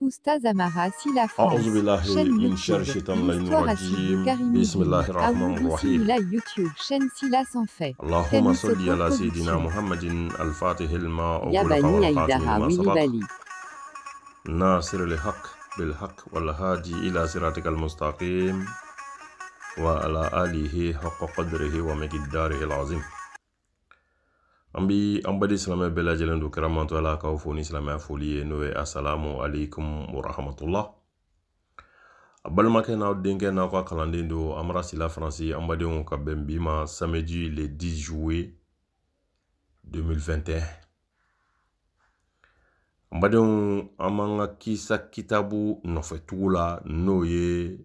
Oustaz Amara Silla France. أعوذ بالله Chaîne من شر YouTube. الشيطان اللعين L'histoire à Sidou الرجيم Karimou بسم الله الرحمن Aoudou الرحيم Simila YouTube. Chaîne Silla sans fait. اللهم صل على سيدنا محمد الفاتح الماء أغلق Yabani والخاتم Aïdara لما Willy سبق Bali. ناصر الحق بالحق والهادي إلى صراطك المستقيم وعلى آله حق قدره ومقداره العظيم أمبدي سلامة بلا جلندو كرامات ولا كوفوني سلامة فولي نوي السلام عليكم ورحمة الله Abalmake na denke na kwa kalandendo Amara Silla France ambadon ka bima samedi le 10 juillet 2021 ambadon amanga kisa kitabu nofetula noye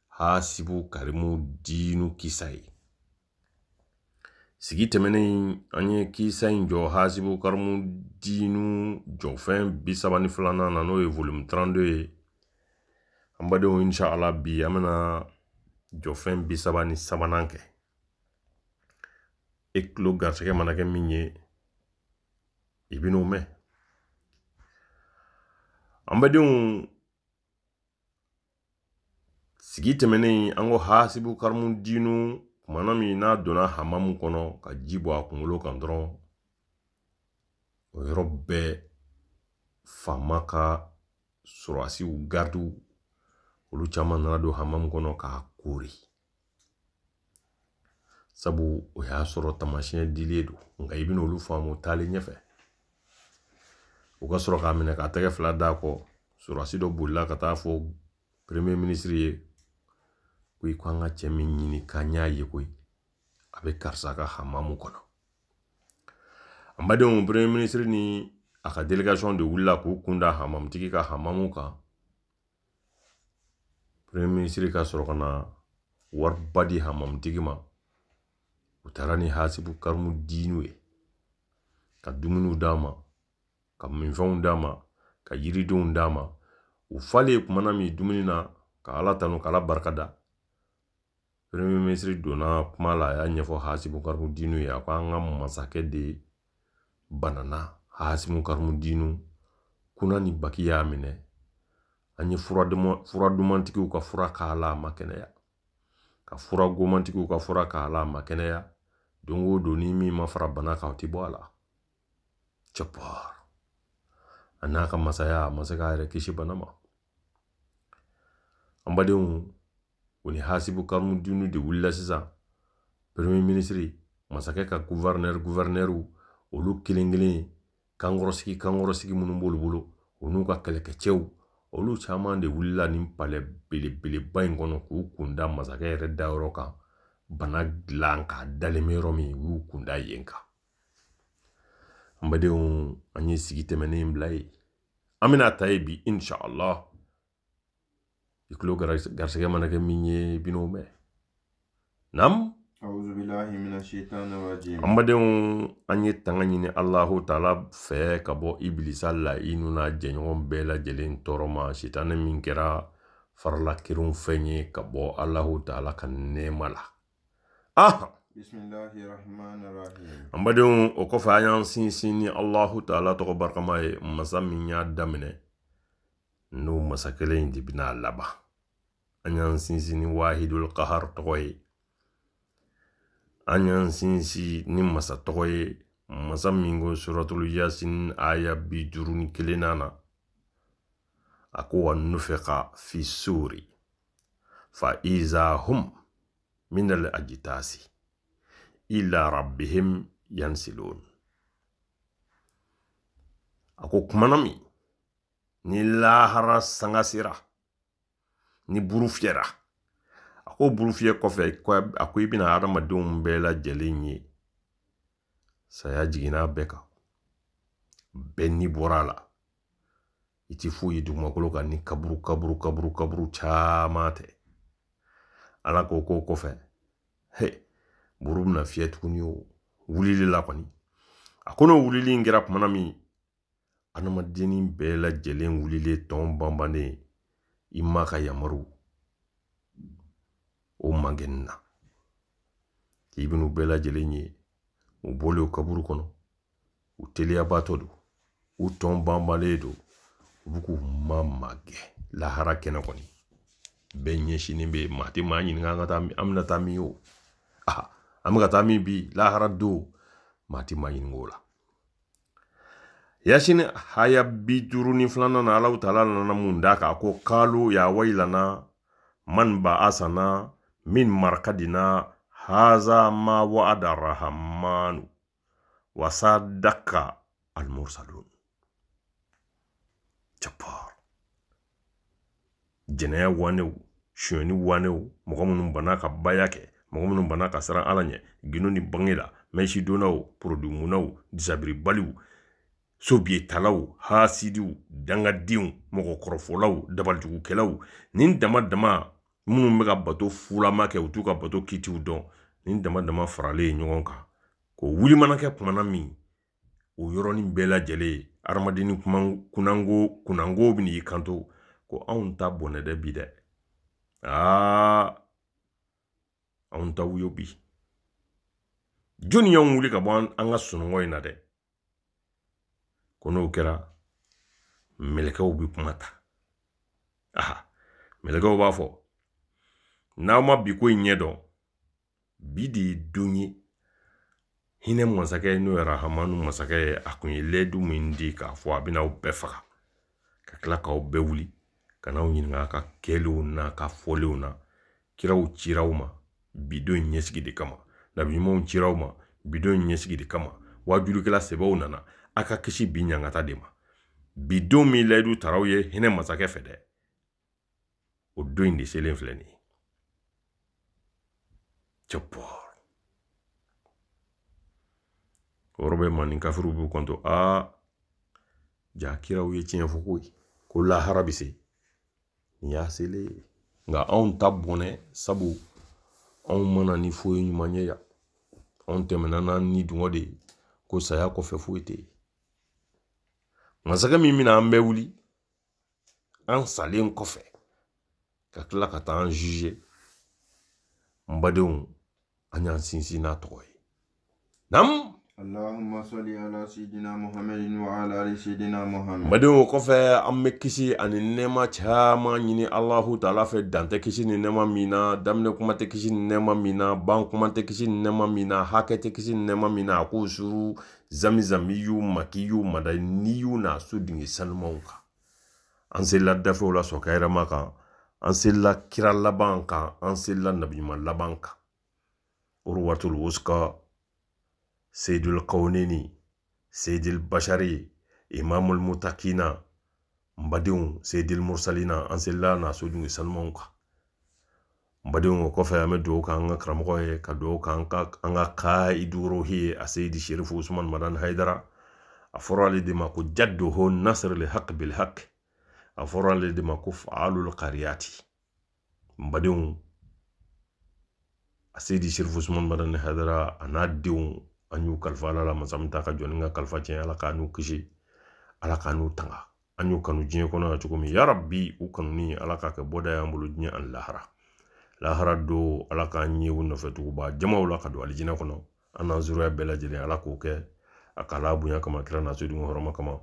hasibu karimu dinu kisai sigi temene anye kisa injo hasibu karimu dinu jofen bisabani flana na noye volume 32 ambadon inshallah bi amana jofen bisabani sabananke eklo garseke manake minye ibino me ambadon sigi temene ango hasibu karmu dinu manami na dona hamamu kono ka jibo akumulo kan dron robe famaka surasi u gardu olu chaman na do hamamu kono ka kuri sabu o ya soro tamashin diledo nga ibino olu famu tali nyefe o ka soro ka mine ka tege fla da ko surasi do bulla ka ta fo premier ministre ye kuyi kwanga chemi nyini kanya ye kuyi abe karsa ka hamamu kono ambade on premier ministre ni aka delegation de wulla ko kunda hamam tiki ka hamamu ka premier ministre ka soro kana war badi hamam tiki ma utarani hasibu karmu dinwe ka dumunu dama ka minfon dama ka yiridon dama ufale kumana mi dumunina ka ala tanu kala barkada premier ministre dona kumala ya nyefo hasibu karmu dinu ya kwa nga masake de banana hasibu karmu dinu kuna ni baki ya mine anye fura dumantikiu ka fura kala makene ya ka fura gomantikiu ka fura kala makene ya dongo doni mi mafara bana ka tibo ala chapar anaka masaya masaka ere kishi banama ambade woni hasibu karmu dinu de wulla sisa premier ministre masake ka gouverneur olu kilingili kangorosiki munun bolu onu ka keleke chew olu chaman de wulla nim pale bele bain kono ku kunda masake ere dawro kan bana glanka dalemero mi wu kunda yenka ambade anyi sigi temene imblai amina taibi inshallah iklo garsege manake minye binome nam أعوذ بالله من الشيطان الرجيم ambade anyi tanganyini Allahu taala fe kabo iblisa la inuna jenyon bela jelen toroma shitane minkera farla kirun fenye kabo Allahu taala kan nemala بسم الله الرحمن الرحيم ambade o ko fa yan sinsini Allahu taala to barkamaye masaminya damine no masakele indi bina laba anyan sinsini wahidul qahar toy anyan sinsi ni masa toy masamingo suratul yasin aya bi duruni kelenana ako nufiqa fi suri fa iza hum min al ajtasi ila rabbihim yansilun ako kumanami ni lahara sangasira ni burufiera ako burufie kofe ako ibina adamadenw bela jelinye saya jigina beka benni borala iti fu yi dumakolo ka ni kaburu chamate ala ko kofe he burum na fiet kunyo wulili la kwani akono wulili ngira kumanami anamadeni bela jelen wulile ton bambane imaka yamaru o magenna ibinu bela jelenye u bole o kaburu kono u teliya bato do u ton bambale do buku mamage lahara kena koni benye shini be mati manyi nga ta amna tami yo amga tami bi lahara do mati manyi ngola yashin haya bituru ni flana na Allah ta'ala na mundaka ko kalu ya wailana man ba'asana min markadina haza ma wa'ada rahmanu wa sadaka al-mursalun. Chapar jenaya wanew shoni wanew mogo munum bana ka bayake mogo munum bana ka saran alanye gino ni bangela meshi donaw produit munaw disabri baliw sobie talaw hasidiw dangadiw mogo korofolaw dabaljugu kelaw nin dama munum mega bato fulama ke utu ka bato kitiw don nin dama farale nyogon ka ko wuli manake kumana mi o yoroni bela jele armadini kunango bini kanto ko anw ta bonne de bi de anw ta wuyo bi joni yon wuli ka bon an ga sunungo ina de kono kera melekaw bi kumata melekaw ba fo na ma bi ko nyedo bi di dunyi hine masake no rahamanu masake akunye ledu mindi ka fo abina obefa ka klaka obewuli kana unyinga ka kelu na ka foliu na kiraw chirawma bido nyesigi de kama na bimo chirawma bido nyesigi de kama wajulu kila sebo nana aka kishi binyanga tadema bido mi ledu tarawye hine masake fede o do indi selen fleni chopo orobe manin kafiru bu konto ja kiraw ye cien fukui ko la harabise ya sele nga on tabone sabu on mana ni foyi nyumanye ya on temena ni dungode ko saya ko fe fuite masaka mimina ambe wuli an salen ko fe ka kla ka tan juger mbadon anyan sinsina toy nam Allahumma salli ala Sayyidina Muhammadin wa ala ali Sayyidina Muhammad. Madin ko fe amme kisi ani nema chama nyini Allahu ta'ala fe dante kisi ni nema mina damne kuma te kisi ni nema mina ban kuma te kisi ni nema mina hake te kisi ni nema mina ko suru zamizamiyu makiyu madaniyu na sudingi salmonka ansela dafo la sokaira maka ansela kira labanka ansela nabiyuma labanka urwatul wuska Seydul Qawnini, Seydil Bashari, Imamul Mutakina, Mbadiun, Seydil Mursalina, ansela na sojungi salmonka. Mbadiun ko fa ame do ka nga kramko e ka do ka anga ka iduro hi a Seydi Sherif Usman Madan Haidara. Aforali de mako jadduhu nasr li haqq bil haqq. Aforali de mako fa'alul qariyati. Mbadiun a Seydi Sherif Usman Madan Haidara anadiun anyu kalfa la masamta ka joninga kalfa cien ala kanu kishi ala kanu tanga anyu kanu jien kono chukumi ya rabbi u kanu ni ala ka ke boda ya mbulu jien an lahara do ala ka nyewu no fetu ba jamaw la ka do alijina kono anan zuru ya bela jere ala ko ke akala bunya kama kira na sudu horoma kama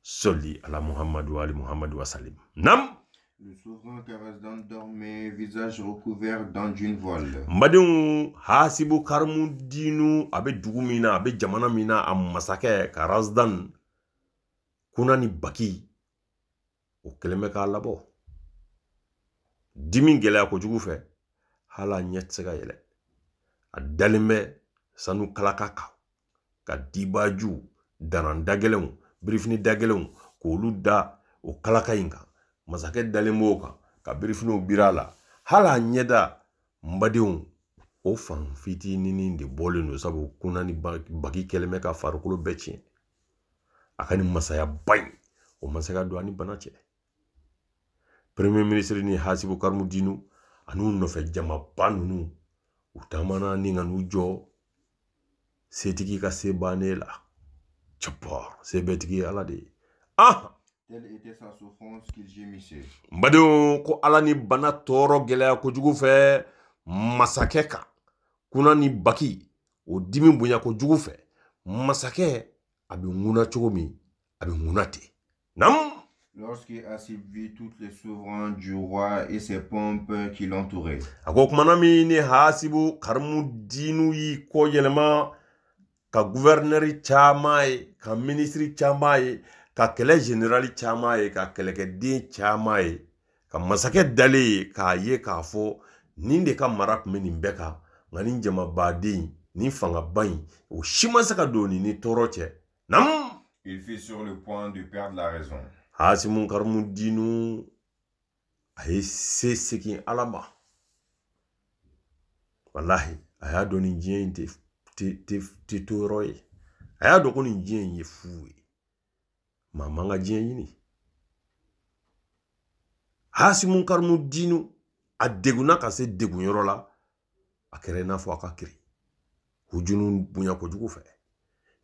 solli ala Muhammad wa ali Muhammad wa salim nam. Le souverain Karazdan dormait, visage recouvert d'un d'une voile. Mbadin hasibu karmu dinu abe dugumina abe jamana mina am masake Karazdan kuna ni baki o keleme ka labo dimin gele ko jugu fe hala nyetsega yele adalimbe sanu kalakaka ka dibaju danan dagelemu brifni dagelemu ko luda o kalaka inga masake dalimbo ka brifno birala hala nyeda mbadiun o fan fiti nini de boleno sabu kuna ni baki keleme ka farukulu bechi akani masaya bay o masaka do ani banache premier ministre ni hasibu karmu dinu anu no fe jama banunu utamana ni nganu jo setiki ka sebanela chapor sebetiki ala de Telle était sa souffrance qu'il gémissait. Mbadon ko ala ni bana toro gelaya ko jugu fe masake ka kuna ni baki o dimi bunya ko jugu fe masake abi nguna chogomi abi ngunate nam Lorsque Assib vit tous les souverains du roi et ses pompes qui l'entouraient. Ako kumana mi ni Hasibu karmu dinu yi ko yelema ka gouverneur chama ye ka ministre chama ye ka kɛlɛ général chama ye ka kɛlɛkɛden chama ye ka masakɛ dale ye k'a ye k'a fɔ nin de ka mara tun bɛ nin bɛɛ kan nka nin jamabaden nin fangaba in o si ma se ka don ni tɔɔrɔ cɛ nam. Il fut sur le point de perdre la raison. Hasimu karmu dinu a ye se segin ala ma wallahi a y'a dɔn nin diɲɛ in tɛ to yɔrɔ ye a y'a dɔn ko nin diɲɛ in ye fu ye maa man ka diɲɛ ɲini. Hasimu karmu dinu a deguna ka se degun yɔrɔ la a kɛra i n'a fɔ a ka kiri hujunu bonya kojugu fɛ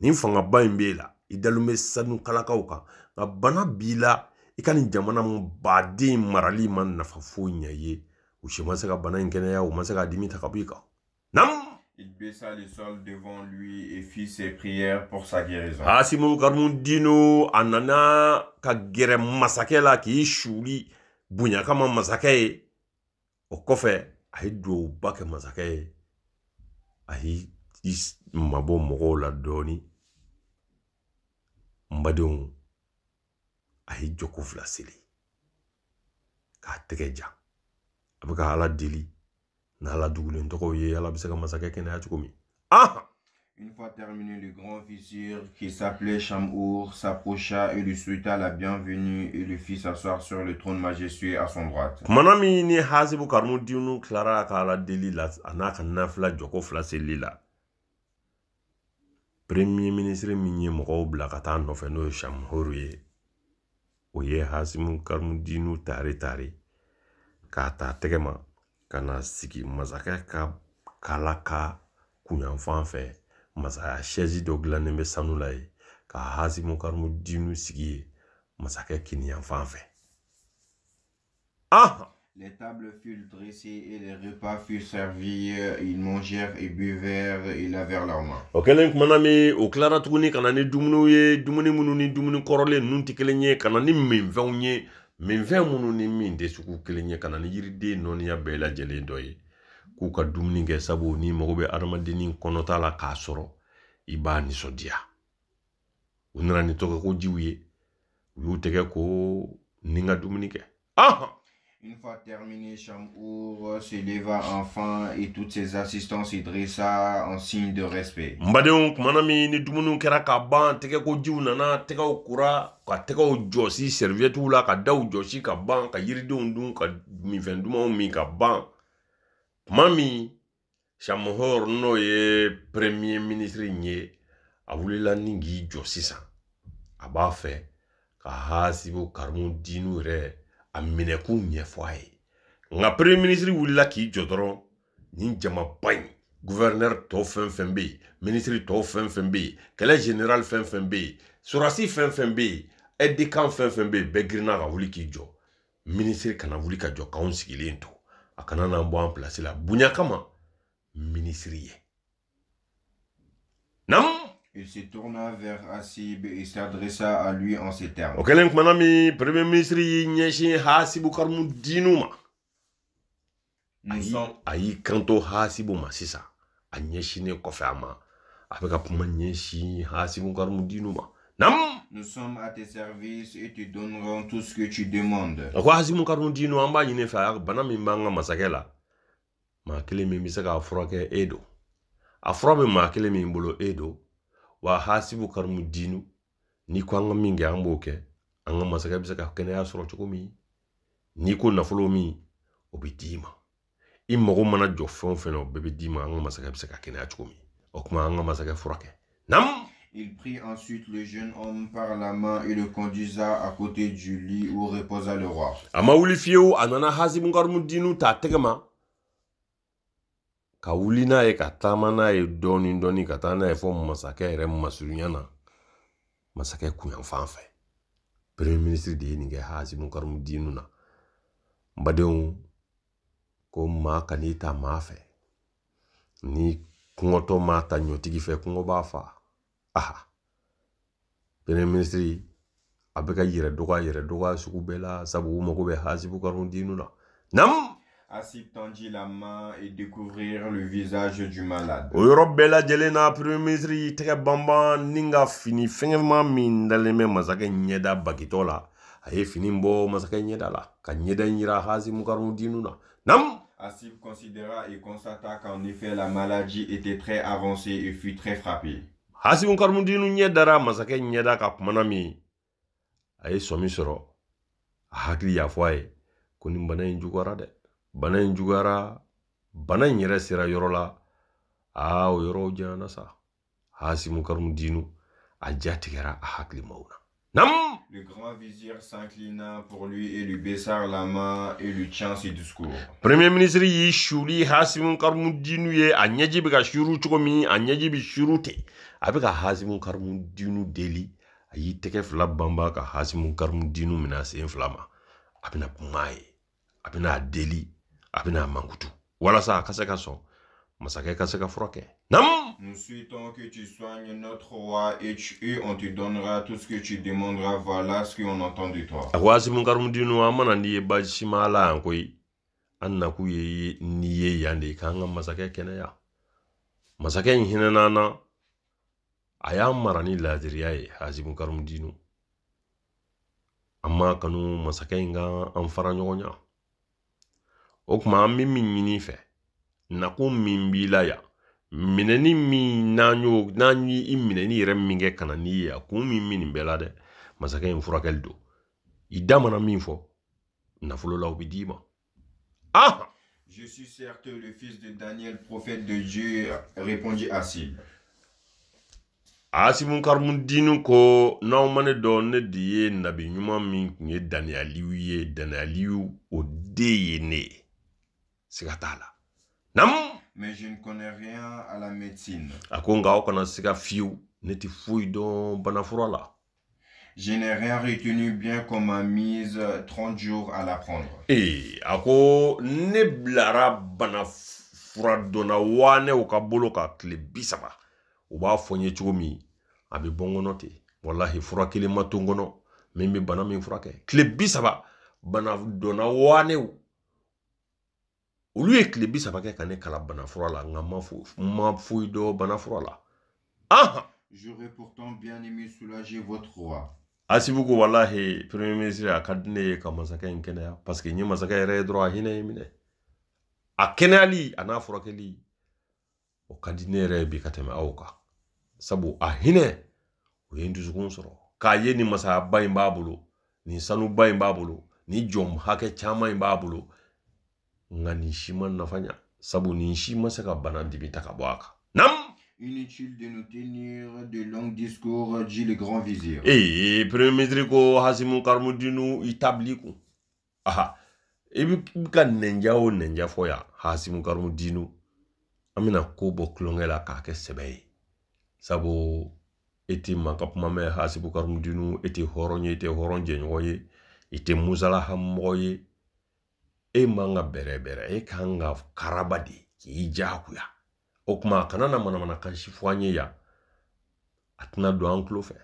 nin fangaba in b'e la i dalen bɛ sanu kalakaw kan nka bana b'i la i ka nin jamana mun baden marali ma nafa foyi ɲɛ ye u si ma se ka bana in kɛnɛya u ma se ka dimi ta ka bɔ i kan nam. Il baissa le sol devant lui et fit ses prières pour sa guérison. Hasimu karmu dinu a nana ka gɛrɛ masakɛ la k'i suuli bonya kama masakɛ ye o kɔfɛ a ye duwawuba kɛ masakɛ ye a y'i mabɔ mɔgɔw la dɔɔni n badenw a ye jɔko fila seli k'a tɛgɛ jan a bɛ ka ala deli n'ala dugulen tɔgɔw ye ala bɛ se ka masakɛ kɛnɛya cogo min. Une fois terminé, le grand vizir qui s'appelait Shamour s'approcha et lui souhaita la bienvenue et le fit s'asseoir sur le trône majestueux à son droite. Kumana mi ni Hasibu karmu dinu klara ka ala deli la a n'a ka nafila jɔko fila seli la premier ministre min ye mɔgɔw bila ka taa nɔfɛ n'o ye Shamhuru ye o ye Hasimu karmu dinu tare k'a ta tɛgɛ ma ka na sigi masakɛ ka kala ka kunyanfan fɛ masaya chaise dɔ dilannen bɛ sanu la ye ka Hasimu karmu dinu sigi ye masakɛ kiniyanfan fɛ. Les tables furent dressées et les repas furent servis. Ils mangèrent et buvèrent et lavèrent leurs mains. O kɛlen kumana mi o tilara tuguni ka na ni dumuni ye dumuni minnu ni dumuni kɔrɔlen ninnu tɛ kelen ye ka na ni minfɛnw ye minfɛn minnu ni min tɛ sugu kelen ye ka na ni yiriden nɔniya bɛɛ lajɛlen dɔ ye k'u ka dumuni kɛ sabu ni mago bɛ adamadennin kɔnɔta la k'a sɔrɔ i b'a nisɔndiya u nana ni tɔgɔkojiw ye u y'u tɛgɛ ko ni ka dumuni kɛ. Une fois terminé, Shamour se leva enfin et toutes ses assistants se dressa en signe de respect. Mbadenw kumana mi ni dumuni kɛra ka ban tɛgɛ ko jiw nana tɛgɛw kura ka tɛgɛw jɔsi serviettew la ka daw jɔsi ka ban ka yiridenw dun ka minfɛn dumanw min ka ban tuma min Shamhur n'o ye premier ministre ye a wulila ni k'i jɔ sisan a b'a fɛ ka Hasibu karmu dinu yɛrɛ a minɛkun ɲɛfɔ a ye nka premier ministre wulila k'i jɔ dɔrɔn ni jamaba in gouverneur tɔw fɛn fɛn bɛ yen ministre tɔw fɛn fɛn bɛ yen kɛlɛ général fɛn fɛn bɛ yen surasi fɛn fɛn bɛ yen aide de camp fɛn fɛn bɛ yen bɛɛ girinna ka wuli k'i jɔ ministre kana wuli ka jɔ k'anw sigilen to a kana n'an bɔ an place la bonya kama ministre ye nam. Il se tourna vers Assib et s'adressa à lui en ces termes. O kɛlen kumana mi premier ministre y'i ɲɛsin Hasibu karmu dinu ma a y'i kanto Hasibu ma sisan a ɲɛsinen kɔfɛ a ma a bɛ ka kuma ɲɛsin Hasibu karmu dinu ma nam. Nous sommes à tes services et te donnerons tout ce que tu demandes. A ko Hasibu karmu dinu an b'a ɲini fɛ bana min b'an ka masakɛ la maa kelen min bɛ se k'a furakɛ e don a fura bɛ maa kelen min bolo e don wa Hasibu karmu dinu ni ko an ka min kɛ an b'o kɛ an ka masakɛ bɛ se ka kɛnɛya sɔrɔ cogo min ni ko nafolo min o bɛ d'i ma i mago mana jɔ fɛn o fɛn na o bɛɛ bɛ d'i ma an ka masakɛ bɛ se ka kɛnɛya cogo min o kuma an ka masakɛ furakɛ nam. Il prit ensuite le jeune homme par la main et le conduisa à côté du lit où reposa le roi. A ma wuli fiyewu a nana Hasibu karmu dinu ta tɛgɛ ma ka wuli n'a ye ka taama n'a ye dɔɔni dɔɔni ka taa n'a ye fɔ masakɛ yɛrɛ masurunya na masakɛ kunyanfan fɛ premier ministre de ye nin kɛ Hasibu karmu dinu na n badenw ko maa kan'i ta maa fɛ ni kungɔtɔ maa ta ɲɔtigi fɛ kungɔ b'a fa premier ministre abeka yire doga suku bela sabu mako be hasibu karmudinu na nam Hasib tendit la main et découvrir le visage du malade. Oyoro bela jelena premier ministre tege bamba ninga fini fengema min daleme masake nyeda bakitola aye fini mbo masake nyeda la ka nyeda nyira hasibu karmudinu na nam Hasib considéra et constata qu'en effet la maladie était très avancée et fut très frappé. hasibu karmudinu nyedara masake nyeda ka manami aye somi soro hakli ya fwaye kuni bana injugara de bana injugara bana nyere sira yorola o yoro jana sa hasibu karmudinu ajatigera hakli mauna nam Le grand vizir s'inclina pour lui et lui baissa la main et lui tient ses discours. Premier ministre yi shuri hasibu karmudinu ye anyaji bika shuru chukomi anyaji bi shurute abika hasibu karmudinu deli ayi teke fla bamba ka hasibu karmudinu mina se inflama abina kumaye abina deli abina mangutu wala sa kaseka so masake kaseka froke nam Nous souhaitons que tu soignes notre roi et on te donnera tout ce que tu demanderas. Voilà ce qu'on entend de toi. hasibu karmudinu amana ndiye bajimala ankoi anna ku ye niye yande kanga masake kenaya masake hinana aya marani ladiriya ye hasibu karmudinu amma kanu masake nga amfara nyogonya okuma ammi min fe naku min bilaya mineni mi nanyo nanyi imineni remminge kanani ya ku min belade masake mfurakel do idamana min fo nafulo law bidima Je suis certes le fils de Daniel, prophète de Dieu, répondit Hasib. hasibu karmudinu ko nawmane do ne diye nabi nyuma min kunye Danieliu o deye ne sigatala nam Mais je ne connais rien à la médecine. akonga okana siga fiu neti fui do banafurala Je n'ai rien retenu bien qu'on m'a mise 30 jours à l'apprendre. ako ne blara banafura dona wane ukabolo ka kile bisaba uba fonye chumi abi bongono te wallahi fura kile matungono mimi bana min furake kile bisaba bana dona wane ulu e kile bisaba ke kane kala bana furala ngama fu do bana furala J'aurais pourtant bien aimé soulager votre roi. hasibu ko wallahi premier ministre akadne ka masaka nkene ya parce que nyi masaka ere droit hine mine akenali ana furakeli o kadine re bi kateme awka sabu ahine o yendu zugun soro ka yeni masa bayin babulo ni sanu bayin babulo ni jom hake chama babulo ngani shima nafanya sabu ni shima saka bana dibita ka bwaka nam Inutile de nous tenir de longs discours, dit le grand vizir. Premier ministre ko hasibu karmudinu itabliku ibika nenja foya hasibu karmudinu amina kobo klongela ka ke sebe sabu eti makapuma me hasibu karmudinu eti horonje nyoye eti muzala hammoye manga bere kanga karabadi ki jakuya okuma kanana mana kanshifwanye ya atna do anklo fe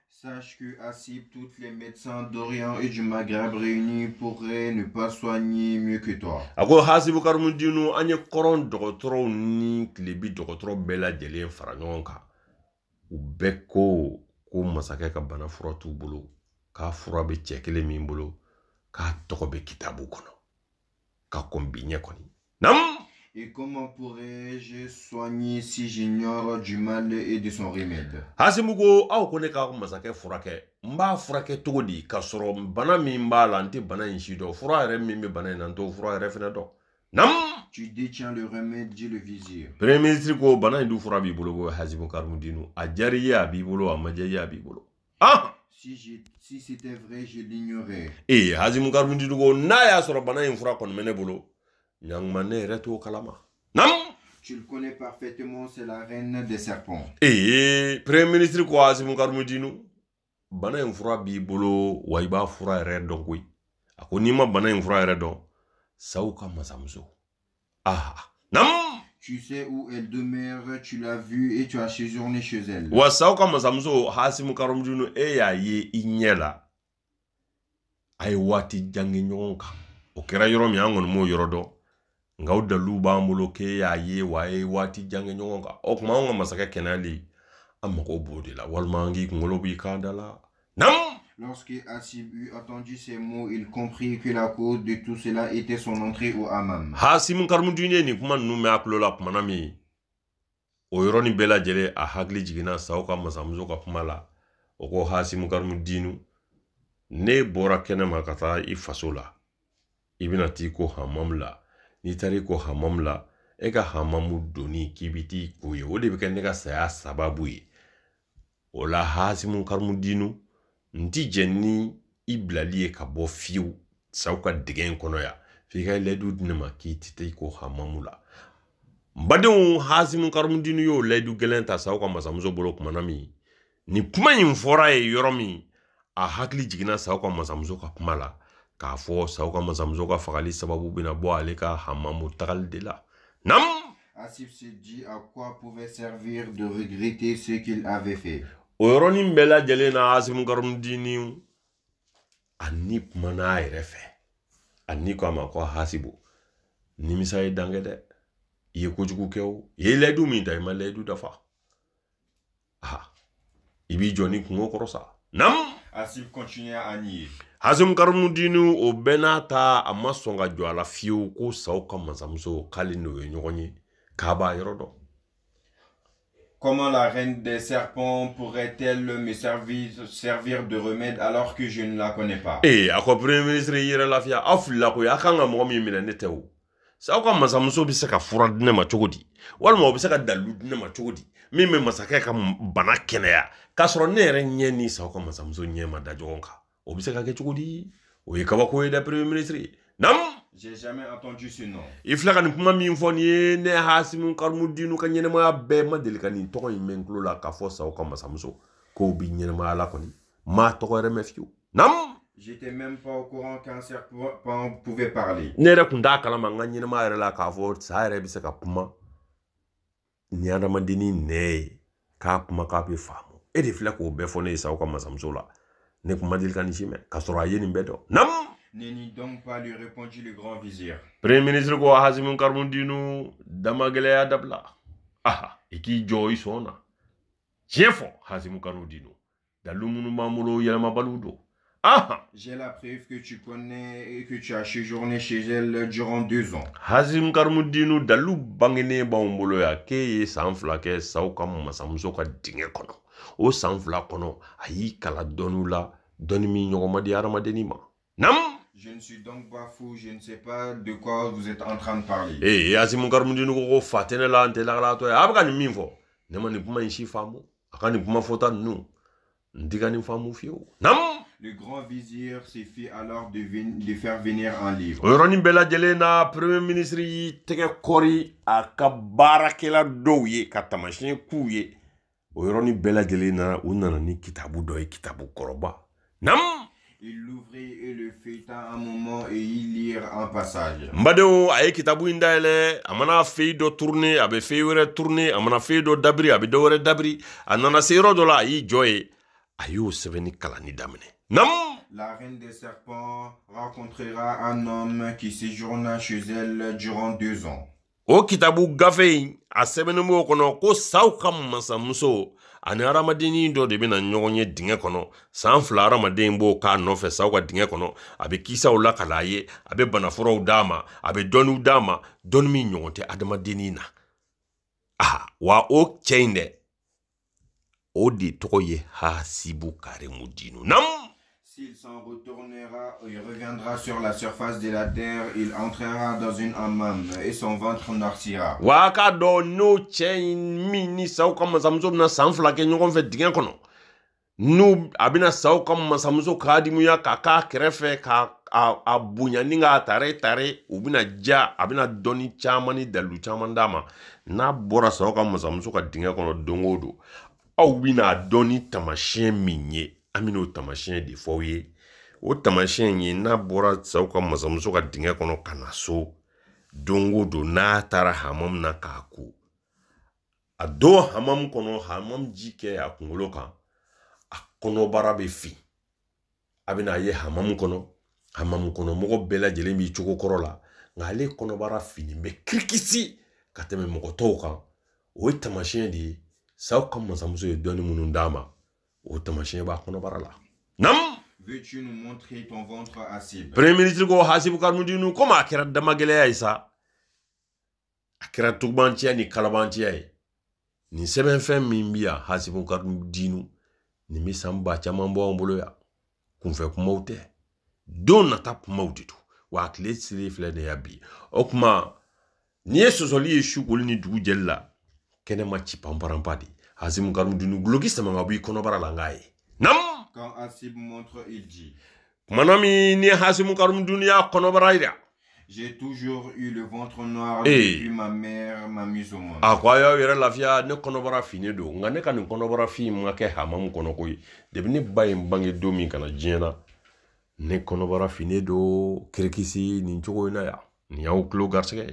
Sache que Hasib, tous les médecins d'Orient et du Maghreb réunis pourraient ne pas soigner mieux que toi. Ako hasibu karmudinu anye koron dokotoro ni klibi dokotoro bela jelen faranyonka ubeko ko masake ka bana fura tu bolo ka fura be chekele min bolo ka toko be kitabu kono ka kombinye koni nam. Et comment pourrais-je soigner si j'ignore du mal et de son remède? Hasibu ko aw ko ne ka masake furake mba furake togodi ka soro bana min ba la nti bana inshido fura ere min be bana nanto fura ere fena do nam. Tu détiens le remède, dit le vizir. Premier ministre ko bana ndu fura bi bolo ko hasibu karmudinu ajariya bi bolo amajaya bi bolo Si c'était vrai, je l'ignorais. hasibu karmudinu ko na ya soro bana in fura kon mene bolo nyangmane reto kalama nam. Tu le connais parfaitement, c'est la reine des serpents. Premier ministre ko hasibu karmudinu bana in fura bi bolo waiba fura ere don koy ako nima bana in fura ere don sauka masamzo nam. Tu sais où elle demeure, tu l'as vue et tu as séjourné chez elle. Wa sauka masamzo hasimu karumdinu ya ye inyela. Ay wati jangi nyonka. O kera yoro mi angon mo yorodo. Nga uda luba ambulo ke ya ye wa ye wati jangi nyonka. O kuma onga masaka kenali. Amako bodi la walmangi kungolobi kandala. Nam! Lorsque Hassib eut entendu ces mots, il comprit que la cause de tout cela était son entrée au hammam. Hasimu karumdinu ni kuma nume aklola kumanami. O yoroni bela jele a hagli jigina sauka masamzo ka kumala. Oko hasimu karumdinu. Ne bora kenema kata I faso la. Ibina ti ko hamam la. Ni tari ko hamam la. Eka hamamu doni kibiti kuye. Ode beke nega saya sababu ye. Ola hasimu karumdinu. Nti jeni iblali ka bo fiu. Sauka digen kono ya. Fika ledu dinema ki tite ko hamamu la. Mbadon hasimu karumdinu yo ledu gelenta sauka masamzo bolo kumanami. Ni kuma infora ye yoromi. A hakli jigina sauka masamzo ka kumala. Ka fo sauka masamzo ka fagali sababu bina bo aleka hamamu tagal de la. Nam! Hassib se dit à quoi pouvait servir de regretter ce qu'il avait fait. Oyoroni mbela jele na hasimu karumdinu. Ani kumana irefe. Ani kwa makwa hasibu. Nimisa ye dangede. Iye kujuku keo. Ye ledu minta ima ledu dafa. Aha. Ibi joni kungo korosa. Nam! Hassib continua à nier. Hasimu karumdinu o benata amasonga jwala fiu ko sauka masamzo kalino nyonye kaba yorodo. Comment la reine des serpents pourrait-elle me servir de remède alors que je ne la connais pas? Ako premier ministre yere lafia afula ko yakanga mo mi mina netewu. Sauka masamzo bisaka furad ne ma chogodi. Walma obisaka dalud ne ma chogodi. Mime masaka ka bana kenea. Kasro nere nyeni sauka masamzo nyema dajonka. Obisaka ke chogodi. Oye kaba ko da premier ministre. Nam! J'ai jamais entendu ce nom. Iflaka ni kuma min foni ne hasimu karumdinu ka nyene ma be ma delikani to ko menklo la ka fo sauka masamzo ko bi nyene ma la koni. Ma to ko remefiu. Nam! J'étais même pas au courant qu'un serpent pouvait parler. Nere kunda kala manga nyene ma la ka fo sa re bisaka kuma. Nyanda mandini ne ka kuma ka be famu. E de flako be foni sauka masamzo la. Ne kuma delikani chime ka soro ayeni mbedo. Nam! N'est donc pas, lui répondit le grand vizir. Premier ministre ko hasimu karumdinu damagele ya dabla. Aha, iki joy sona. Chefo hasimu karumdinu. Dalumunu mamulo yelama baludo. Aha. J'ai la preuve que tu connais et que tu as séjourné chez elle durant 2 ans. Hasimu karumdinu dalu bangene baumbulo ya ke sanfla ke sauka masamzo ka dinge kono. O sanfla kono ayi kala donula donimi nyogoma di aramadenima. Nam! Je ne suis donc pas fou, je ne sais pas de quoi vous êtes en train de parler. Hasimu karumdinu ko fatene la ante la to ya abaka ni minfo. Nema ni puma ishi famu. Aka ni puma fota nu. Ndiga ni famu fiu. Nam! Le grand vizir s'est fait alors de faire venir un livre. Oyoroni bela jele na premier ministre yi tege kori aka barakela douye katamashine kuye. Oyoroni bela jele na unana ni kitabu doye kitabu koroba. Nam! Il l'ouvrit et le feuilleta un moment et y lire un passage. Mbadeo aye kitabu indaele amana feuille do tourner abe feuille were tourner amana feuille do dabri abe do were dabri anana sero do la ayi joye ayo seveni kalani damene. Nam! La reine des serpents rencontrera un homme qui séjourna chez elle durant 2 ans. O kitabu gafe a sebeni mo kono ko sauka masamuso ani aramadeni do de bina nyonye dinge kono sanfla aramaden bo ka no fe sauka dinge kono abe kisa ola kalaye abe banaforo dama abe donu dama donmi nyonte adamadeni na wa o chainde o di toye hasibu karemudinu nam. S'il s'en retournera, il reviendra sur la surface de la terre, il entrera dans une hammam et son ventre noircira. Waka do no chain mini sauka masamzo na sanfla ke nyongon fe dinge kono. Nu abina sauka masamzo kadimu ya kaka kerefe ka abunya ninga tare ubina ja abina doni chamani dalu chamandama na bora sauka masamzo ka dinge kono dongodo. Au bina doni tamashen minye. Amino tamashen di foye. O tamashen ye na bora sauka masamzo ka dinge kono kanaso. dongo do n'a tara hamam na k'a ko a do hamam kono hamam ji kɛ a kunkolo kan a kɔnɔbara bɛ fin a bɛna ye hamam kono mɔgɔ bɛɛ lajɛlen b'i cogo kɔrɔ la nka ale kɔnɔbara fini bɛ kirikisi ka tɛmɛ mɔgɔ tɔw kan o ye tamasiyɛn de ye saw ka masamuso ye dɔnni minnu d'a ma o tamasiyɛn b'a kɔnɔbara la nam. Veux-tu nous montrer ton ventre, Hasib? Premier ministre ko Hasibu Karmudinu komi a kɛra damagɛlɛya ye sa a kɛra tubanciya ni kalabanciya ye nin sɛbɛnfɛn min bi yan Hasibu Karmudinu nin bɛ san ba caman bɔ an bolo yan kunfɛ kumaw tɛ don nata kumaw de don wa a tile siri filɛ de ya bi o kuma n'i ye sɔsɔli ye su koli ni dugu jɛli la kɛnɛma ci panparanpa de Hasibu Karmudinu guloki sama ka bɔ i kɔnɔbara la n k'a ye nam. Quand Hasib montre, il dit: Manami ni Hasibu Karmudinu y'a kɔnɔbara yira. J'ai toujours eu le ventre noir depuis ma mère m'a mise au monde. A ko a y'aw yɛrɛ lafiya ne kɔnɔbara fini don nka ne ka nin kɔnɔbara fin ma kɛ hamamu kɔnɔ koyi depi ne ba ye n bange don min kana diɲɛ na ne kɔnɔbara fini don kirikisi nin cogo in na yan nin y'aw tulo garisɛgɛ ye.